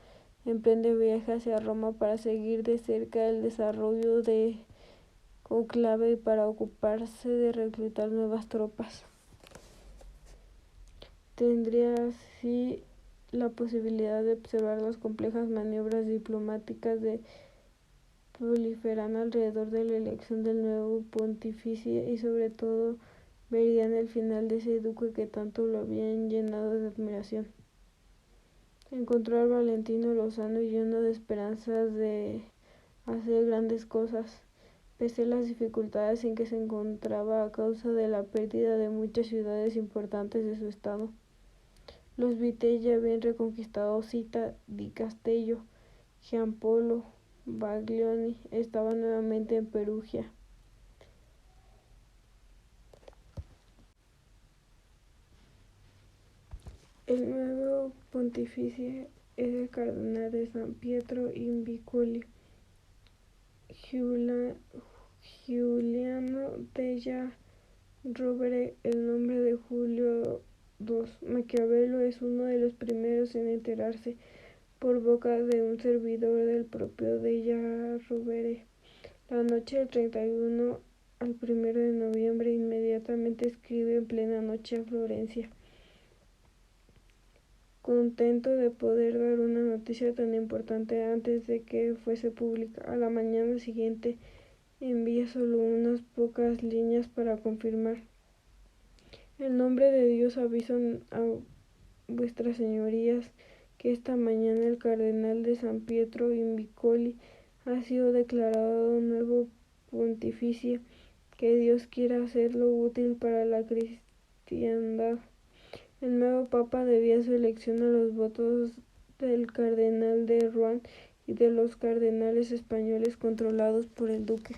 emprende viaje hacia Roma para seguir de cerca el desarrollo de conclave y para ocuparse de reclutar nuevas tropas. Tendría así la posibilidad de observar las complejas maniobras diplomáticas que proliferan alrededor de la elección del nuevo pontífice, y sobre todo verían el final de ese duque que tanto lo habían llenado de admiración. Encontró al Valentino lozano y lleno de esperanzas de hacer grandes cosas, pese a las dificultades en que se encontraba a causa de la pérdida de muchas ciudades importantes de su estado. Los Vitelli habían reconquistado Città di Castello. Giampolo Baglioni estaba nuevamente en Perugia. El nuevo pontífice es el cardenal de San Pietro in Vicoli, Giuliano della Rovere, el nombre de Julio II. Maquiavelo es uno de los primeros en enterarse, por boca de un servidor del propio della Rovere. La noche del 31 al 1 de noviembre, inmediatamente escribe en plena noche a Florencia. Contento de poder dar una noticia tan importante antes de que fuese pública, a la mañana siguiente envía solo unas pocas líneas para confirmar: en nombre de Dios aviso a vuestras señorías que esta mañana el cardenal de San Pietro in Vicoli ha sido declarado nuevo pontífice, que Dios quiera hacerlo útil para la cristiandad. El nuevo papa debía su elección a los votos del cardenal de Rohan y de los cardenales españoles controlados por el duque.